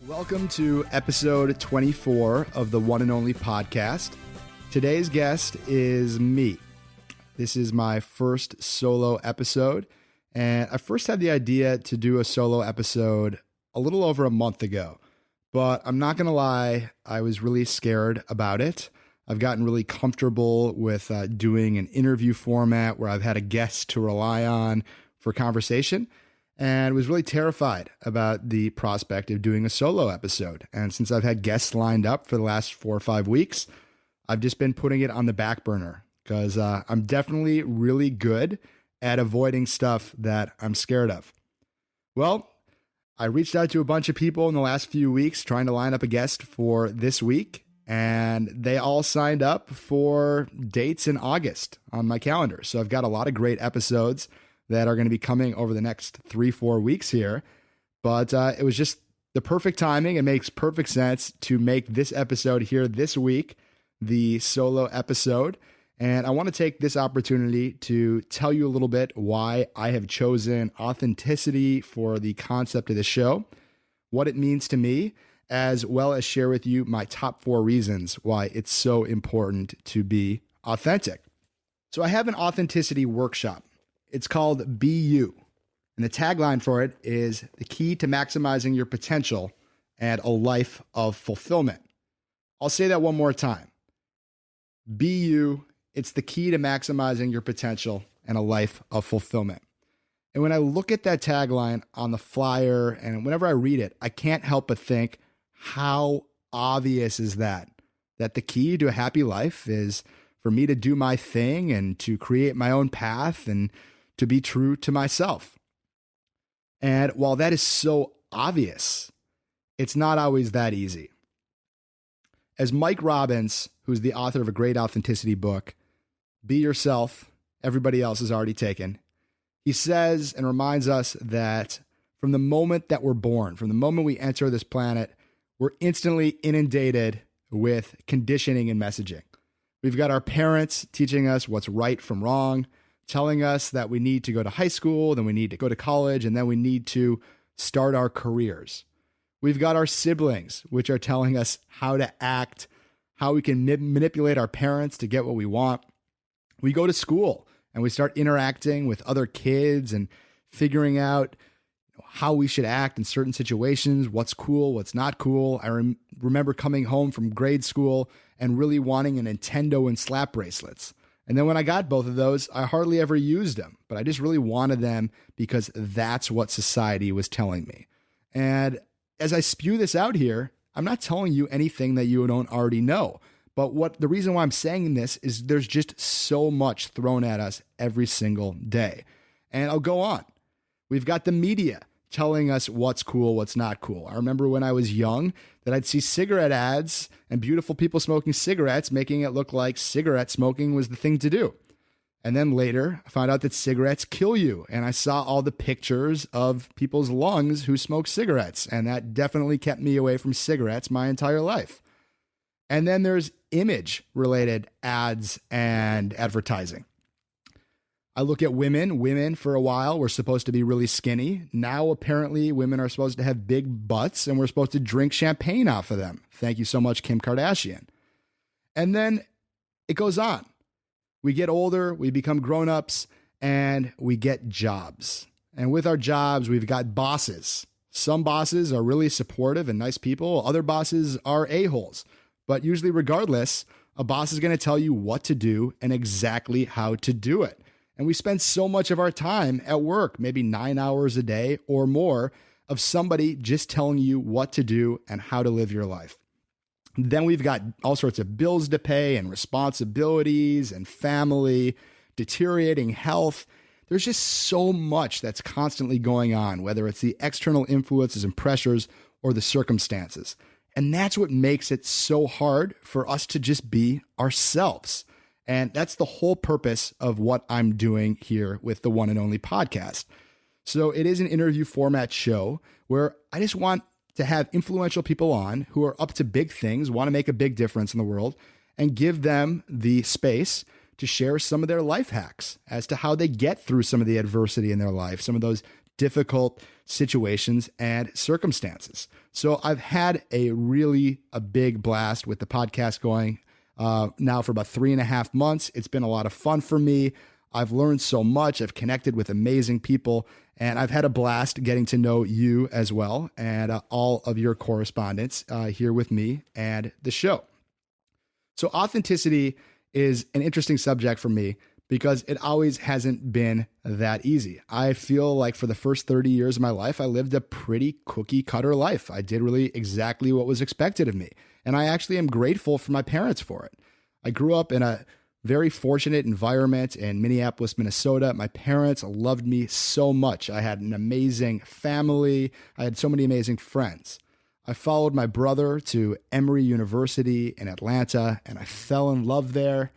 Welcome to episode 24 of the One and Only Podcast. Today's guest is me. This is my first solo episode, and I first had the idea to do a solo episode a little over a month ago, but I'm not going to lie, I was really scared about it. I've gotten really comfortable with doing an interview format where I've had a guest to rely on for conversation, and was really terrified about the prospect of doing a solo episode. And since I've had guests lined up for the last 4 or 5 weeks, I've just been putting it on the back burner because I'm definitely really good at avoiding stuff that I'm scared of. Well, I reached out to a bunch of people in the last few weeks trying to line up a guest for this week, and they all signed up for dates in August on my calendar. So I've got a lot of great episodes that are going to be coming over the next 3-4 weeks here. But it was just the perfect timing. It makes perfect sense to make this episode here this week the solo episode. And I want to take this opportunity to tell you a little bit why I have chosen authenticity for the concept of the show, what it means to me, as well as share with you my top 4 reasons why it's so important to be authentic. So I have an authenticity workshop. It's called Be You, and the tagline for it is the key to maximizing your potential and a life of fulfillment. I'll say that one more time. Be You, it's the key to maximizing your potential and a life of fulfillment. And when I look at that tagline on the flyer and whenever I read it, I can't help but think, how obvious is that? That the key to a happy life is for me to do my thing and to create my own path and to be true to myself. And while that is so obvious, it's not always that easy. As Mike Robbins, who's the author of a great authenticity book, Be Yourself, Everybody Else is Already Taken, he says and reminds us that from the moment that we're born, from the moment we enter this planet, we're instantly inundated with conditioning and messaging. We've got our parents teaching us what's right from wrong, telling us that we need to go to high school, then we need to go to college, and then we need to start our careers. We've got our siblings, which are telling us how to act, how we can manipulate our parents to get what we want. We go to school and we start interacting with other kids and figuring out how we should act in certain situations, what's cool, what's not cool. I remember coming home from grade school and really wanting a Nintendo and slap bracelets. And then when I got both of those, I hardly ever used them, but I just really wanted them because that's what society was telling me. And as I spew this out here, I'm not telling you anything that you don't already know. But the reason why I'm saying this is there's just so much thrown at us every single day. And I'll go on. We've got the media telling us what's cool, what's not cool. I remember when I was young that I'd see cigarette ads and beautiful people smoking cigarettes, making it look like cigarette smoking was the thing to do. And then later, I found out that cigarettes kill you. And I saw all the pictures of people's lungs who smoke cigarettes. And that definitely kept me away from cigarettes my entire life. And then there's image-related ads and advertising. I look at women. Women for a while were supposed to be really skinny. Now apparently women are supposed to have big butts and we're supposed to drink champagne off of them. Thank you so much, Kim Kardashian. And then it goes on. We get older, we become grown-ups, and we get jobs. And with our jobs, we've got bosses. Some bosses are really supportive and nice people. Other bosses are a-holes. But usually regardless, a boss is going to tell you what to do and exactly how to do it. And we spend so much of our time at work, maybe 9 hours a day or more, of somebody just telling you what to do and how to live your life. Then we've got all sorts of bills to pay and responsibilities and family, deteriorating health. There's just so much that's constantly going on, whether it's the external influences and pressures or the circumstances. And that's what makes it so hard for us to just be ourselves. And that's the whole purpose of what I'm doing here with the One and Only Podcast. So it is an interview format show where I just want to have influential people on who are up to big things, want to make a big difference in the world, and give them the space to share some of their life hacks as to how they get through some of the adversity in their life, some of those difficult situations and circumstances. So I've had a big blast with the podcast going now for about 3.5 months. It's been a lot of fun for me. I've learned so much. I've connected with amazing people, and I've had a blast getting to know you as well, and all of your correspondents here with me and the show. So authenticity is an interesting subject for me because it always hasn't been that easy. I feel like for the first 30 years of my life, I lived a pretty cookie cutter life. I did really exactly what was expected of me. And I actually am grateful for my parents for it. I grew up in a very fortunate environment in Minneapolis, Minnesota. My parents loved me so much. I had an amazing family. I had so many amazing friends. I followed my brother to Emory University in Atlanta, and I fell in love there.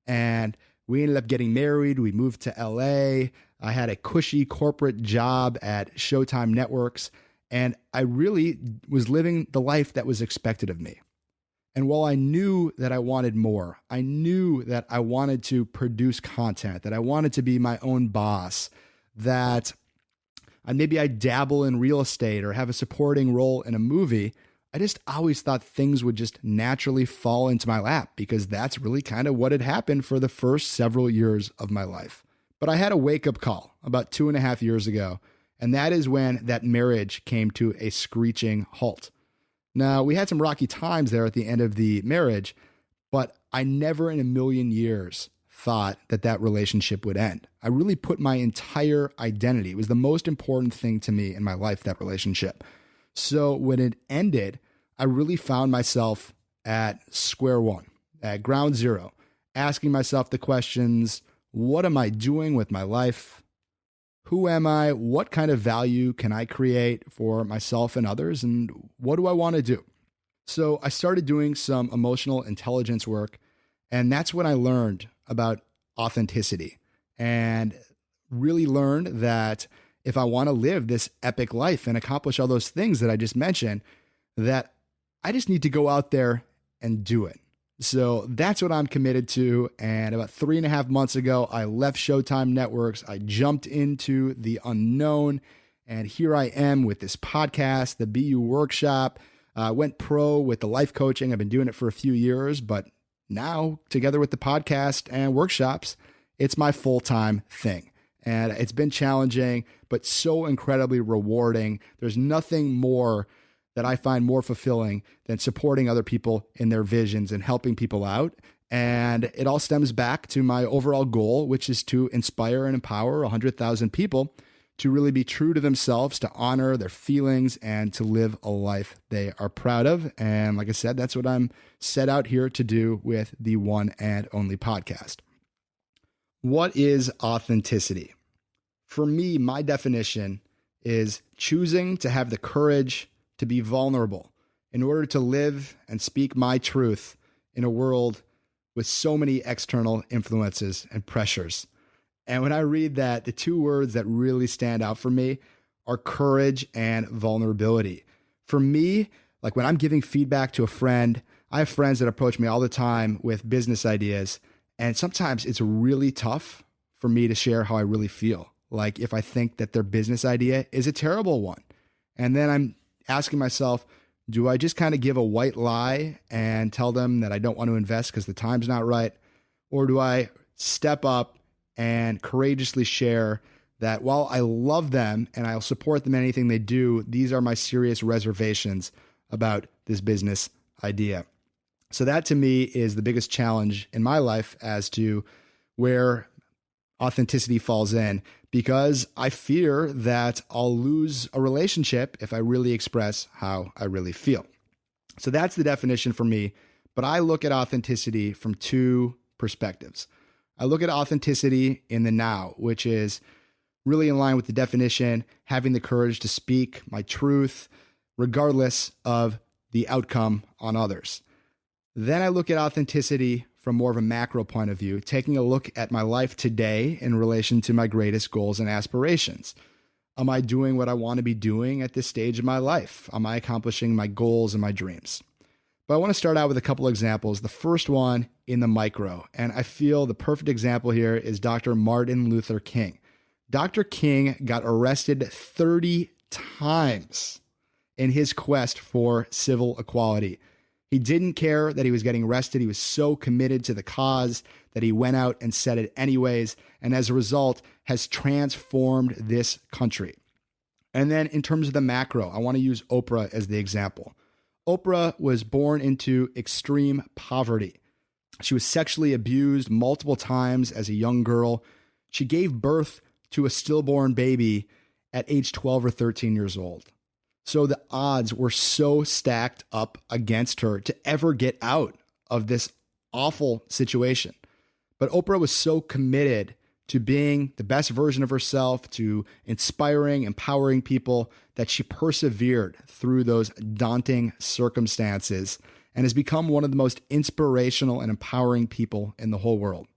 And we ended up getting married. We moved to LA. I had a cushy corporate job at Showtime Networks, and I really was living the life that was expected of me. And while I knew that I wanted more, I knew that I wanted to produce content, that I wanted to be my own boss, that maybe I dabble in real estate or have a supporting role in a movie, I just always thought things would just naturally fall into my lap because that's really kind of what had happened for the first several years of my life. But I had a wake-up call about 2.5 years ago, and that is when that marriage came to a screeching halt. Now, we had some rocky times there at the end of the marriage, but I never in a million years thought that relationship would end. I really put my entire identity. It was the most important thing to me in my life, that relationship. So when it ended, I really found myself at square one, at ground zero, asking myself the questions, what am I doing with my life? Who am I? What kind of value can I create for myself and others? And what do I want to do? So I started doing some emotional intelligence work, and that's when I learned about authenticity and really learned that if I want to live this epic life and accomplish all those things that I just mentioned, that I just need to go out there and do it. So that's what I'm committed to. And about 3.5 months ago, I left Showtime Networks. I jumped into the unknown. And here I am with this podcast, the BU Workshop. Went pro with the life coaching. I've been doing it for a few years, but now together with the podcast and workshops, it's my full-time thing. And it's been challenging, but so incredibly rewarding. There's nothing more that I find more fulfilling than supporting other people in their visions and helping people out. And it all stems back to my overall goal, which is to inspire and empower 100,000 people to really be true to themselves, to honor their feelings, and to live a life they are proud of. And like I said, that's what I'm set out here to do with the One and Only podcast. What is authenticity? For me, my definition is choosing to have the courage to be vulnerable in order to live and speak my truth in a world with so many external influences and pressures. And when I read that, the two words that really stand out for me are courage and vulnerability. For me, like when I'm giving feedback to a friend, I have friends that approach me all the time with business ideas. And sometimes it's really tough for me to share how I really feel. Like if I think that their business idea is a terrible one. And then I'm asking myself, do I just kind of give a white lie and tell them that I don't want to invest because the time's not right? Or do I step up and courageously share that while I love them and I'll support them in anything they do, these are my serious reservations about this business idea? So that to me is the biggest challenge in my life as to where authenticity falls in, because I fear that I'll lose a relationship if I really express how I really feel. So that's the definition for me. But I look at authenticity from two perspectives. I look at authenticity in the now, which is really in line with the definition, having the courage to speak my truth, regardless of the outcome on others. Then I look at authenticity from more of a macro point of view, taking a look at my life today in relation to my greatest goals and aspirations. Am I doing what I want to be doing at this stage of my life? Am I accomplishing my goals and my dreams? But I want to start out with a couple examples. The first one in the micro, and I feel the perfect example here is Dr. Martin Luther King. Dr. King got arrested 30 times in his quest for civil equality. He didn't care that he was getting arrested. He was so committed to the cause that he went out and said it anyways, and as a result has transformed this country. And then in terms of the macro, I want to use Oprah as the example. Oprah was born into extreme poverty. She was sexually abused multiple times as a young girl. She gave birth to a stillborn baby at age 12 or 13 years old. So the odds were so stacked up against her to ever get out of this awful situation. But Oprah was so committed to being the best version of herself, to inspiring, empowering people, that she persevered through those daunting circumstances and has become one of the most inspirational and empowering people in the whole world.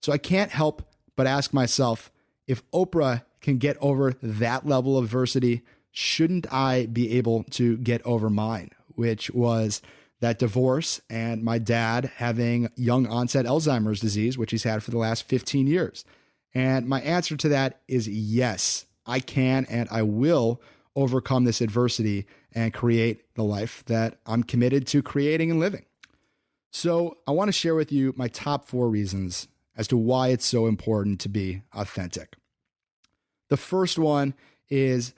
So I can't help but ask myself, if Oprah can get over that level of adversity, shouldn't I be able to get over mine, which was that divorce and my dad having young onset Alzheimer's disease, which he's had for the last 15 years. And my answer to that is yes, I can and I will overcome this adversity and create the life that I'm committed to creating and living. So I want to share with you my top 4 reasons as to why it's so important to be authentic. The first one is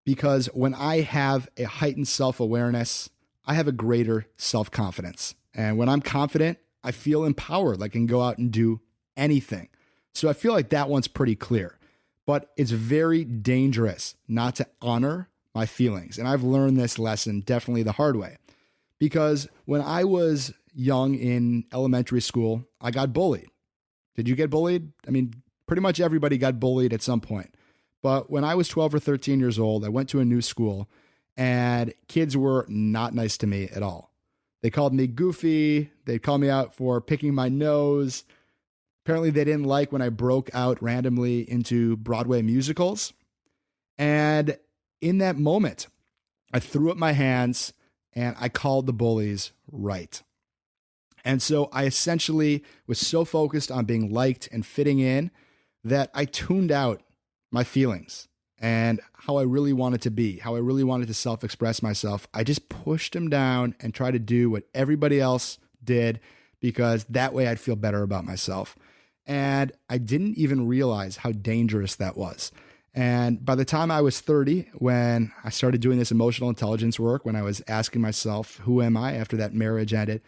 because when I have a heightened self-awareness, I have a greater self-confidence. And when I'm confident, I feel empowered, like I can go out and do anything. So I feel like that one's pretty clear. But it's very dangerous not to honor my feelings. And I've learned this lesson definitely the hard way. Because when I was young in elementary school, I got bullied. Did you get bullied? I mean, pretty much everybody got bullied at some point. But when I was 12 or 13 years old, I went to a new school and kids were not nice to me at all. They called me goofy. They called me out for picking my nose. Apparently they didn't like when I broke out randomly into Broadway musicals. And in that moment, I threw up my hands and I called the bullies right. And so I essentially was so focused on being liked and fitting in that I tuned out my feelings and how I really wanted to be, how I really wanted to self-express myself. I just pushed them down and tried to do what everybody else did because that way I'd feel better about myself. And I didn't even realize how dangerous that was. And by the time I was 30, when I started doing this emotional intelligence work, when I was asking myself, who am I after that marriage ended,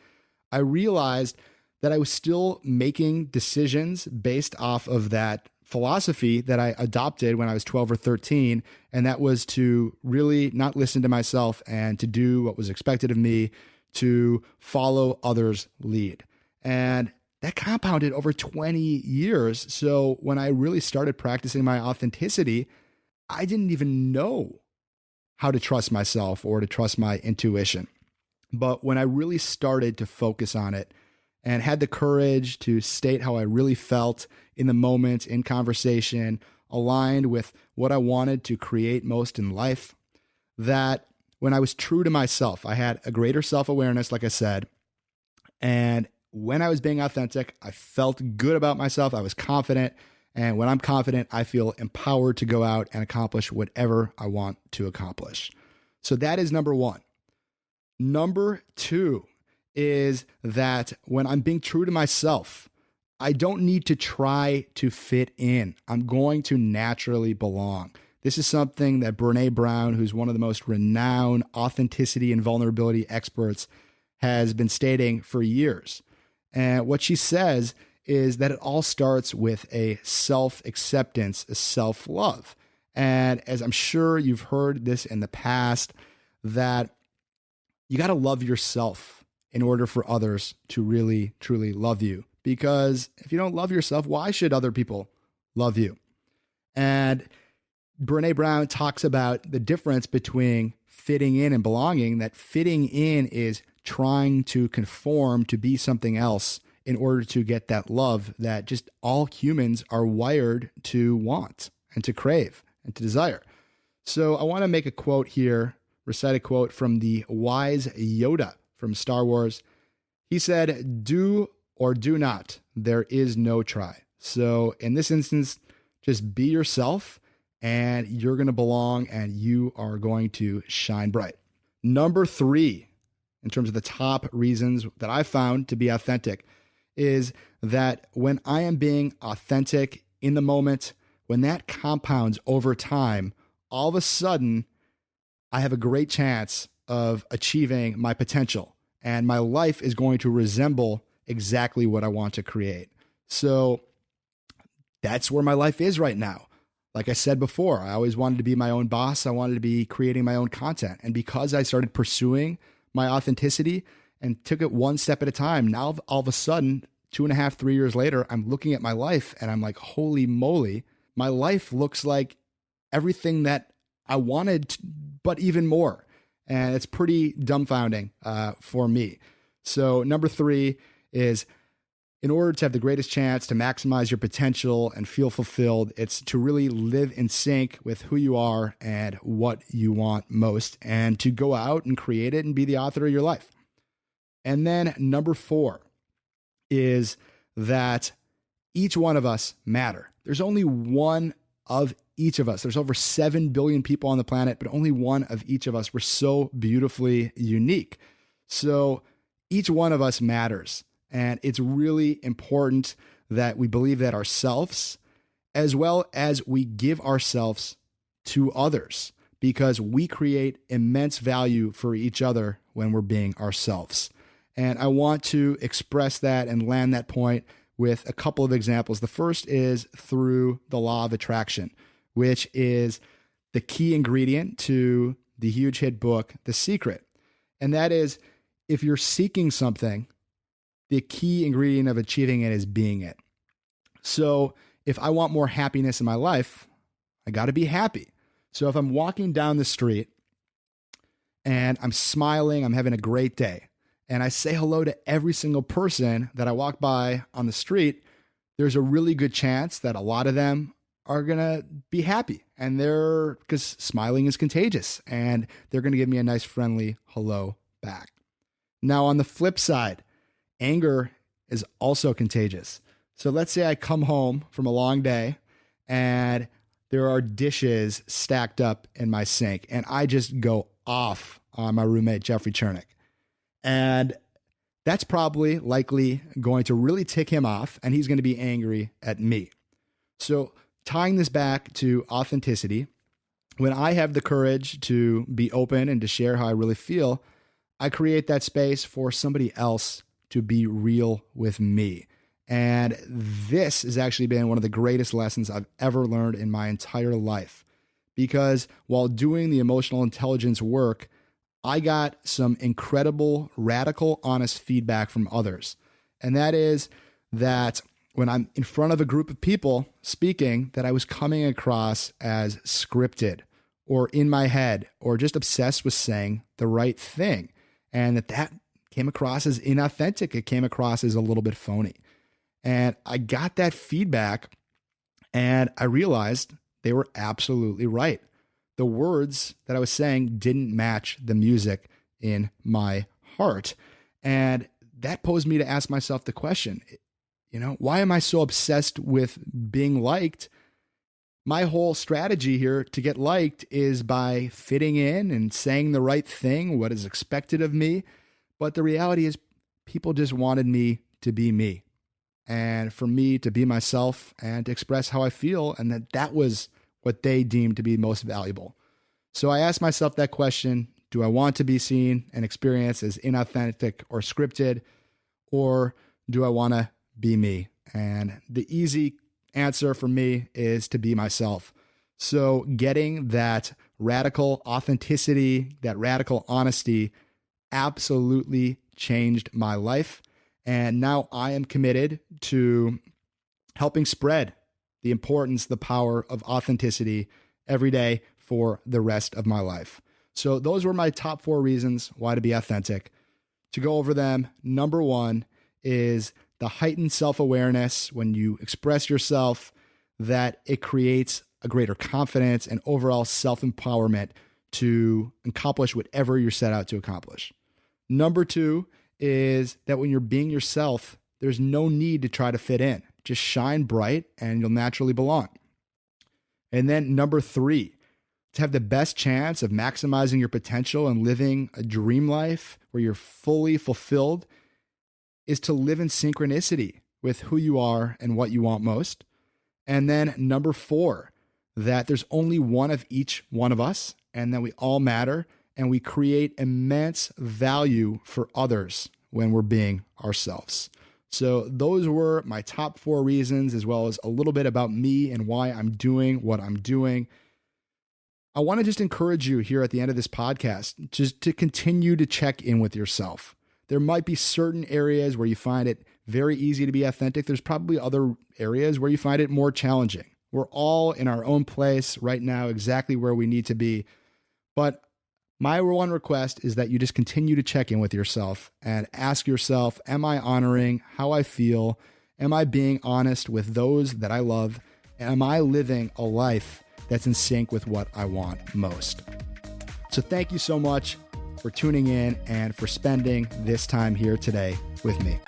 I realized that I was still making decisions based off of that philosophy that I adopted when I was 12 or 13. And that was to really not listen to myself and to do what was expected of me, to follow others' lead. And that compounded over 20 years. So when I really started practicing my authenticity, I didn't even know how to trust myself or to trust my intuition. But when I really started to focus on it and had the courage to state how I really felt in the moment, in conversation, aligned with what I wanted to create most in life, that when I was true to myself, I had a greater self-awareness, like I said. And when I was being authentic, I felt good about myself. I was confident. And when I'm confident, I feel empowered to go out and accomplish whatever I want to accomplish. So that is number 1. Number 2 is that when I'm being true to myself, I don't need to try to fit in. I'm going to naturally belong. This is something that Brené Brown, who's one of the most renowned authenticity and vulnerability experts, has been stating for years. And what she says is that it all starts with a self-acceptance, a self-love. And as I'm sure you've heard this in the past, that you got to love yourself in order for others to really, truly love you. Because if you don't love yourself, why should other people love you? And Brené Brown talks about the difference between fitting in and belonging, that fitting in is trying to conform to be something else in order to get that love that just all humans are wired to want and to crave. and to desire. So I want to make a quote here, recite a quote from the wise Yoda from Star Wars. He said, "Do or do not. There is no try." So in this instance, just be yourself and you're going to belong and you are going to shine bright. Number 3, in terms of the top reasons that I found to be authentic, is that when I am being authentic in the moment, when that compounds over time, all of a sudden, I have a great chance of achieving my potential and my life is going to resemble exactly what I want to create. So that's where my life is right now. Like I said before, I always wanted to be my own boss. I wanted to be creating my own content. And because I started pursuing my authenticity and took it one step at a time, now all of a sudden, 2.5, 3 years later, I'm looking at my life and I'm like, holy moly, my life looks like everything that I wanted, but even more. And it's pretty dumbfounding for me. So number 3 is, in order to have the greatest chance to maximize your potential and feel fulfilled, it's to really live in sync with who you are and what you want most, and to go out and create it and be the author of your life. And then number 4 is that each one of us matter. There's only one of each of us. There's over 7 billion people on the planet, but only one of each of us. We're so beautifully unique. So each one of us matters. And it's really important that we believe that ourselves, as well as we give ourselves to others, because we create immense value for each other when we're being ourselves. And I want to express that and land that point with a couple of examples. The first is through the law of attraction, which is the key ingredient to the huge hit book, The Secret. And that is, if you're seeking something, the key ingredient of achieving it is being it. So if I want more happiness in my life, I got to be happy. So if I'm walking down the street and I'm smiling, I'm having a great day, and I say hello to every single person that I walk by on the street, there's a really good chance that a lot of them are going to be happy, and because smiling is contagious, and they're going to give me a nice friendly hello back. Now on the flip side, anger is also contagious. So let's say I come home from a long day and there are dishes stacked up in my sink and I just go off on my roommate, Jeffrey Chernick. And that's probably likely going to really tick him off and he's going to be angry at me. So tying this back to authenticity, when I have the courage to be open and to share how I really feel, I create that space for somebody else to be real with me. And this has actually been one of the greatest lessons I've ever learned in my entire life. Because while doing the emotional intelligence work, I got some incredible, radical, honest feedback from others. And that is that when I'm in front of a group of people speaking, that I was coming across as scripted or in my head or just obsessed with saying the right thing. And that came across as inauthentic. It came across as a little bit phony. And I got that feedback and I realized they were absolutely right. The words that I was saying didn't match the music in my heart. And that posed me to ask myself the question, why am I so obsessed with being liked? My whole strategy here to get liked is by fitting in and saying the right thing, what is expected of me. But the reality is people just wanted me to be me and for me to be myself and to express how I feel, and that was what they deemed to be most valuable. So I asked myself that question, do I want to be seen and experienced as inauthentic or scripted, or do I want to be me? And the easy answer for me is to be myself. So getting that radical authenticity, that radical honesty absolutely changed my life. And now I am committed to helping spread the importance, the power of authenticity every day for the rest of my life. So those were my top 4 reasons why to be authentic. To go over them, number 1 is the heightened self-awareness when you express yourself, that it creates a greater confidence and overall self-empowerment to accomplish whatever you're set out to accomplish. Number 2 is that when you're being yourself, there's no need to try to fit in. Just shine bright and you'll naturally belong. And then number 3, to have the best chance of maximizing your potential and living a dream life where you're fully fulfilled is to live in synchronicity with who you are and what you want most. And then number 4, that there's only one of each one of us and that we all matter and we create immense value for others when we're being ourselves. So those were my top 4 reasons, as well as a little bit about me and why I'm doing what I'm doing. I want to just encourage you here at the end of this podcast just to continue to check in with yourself. There might be certain areas where you find it very easy to be authentic. There's probably other areas where you find it more challenging. We're all in our own place right now, exactly where we need to be. But my one request is that you just continue to check in with yourself and ask yourself, am I honoring how I feel? Am I being honest with those that I love? Am I living a life that's in sync with what I want most? So thank you so much for tuning in and for spending this time here today with me.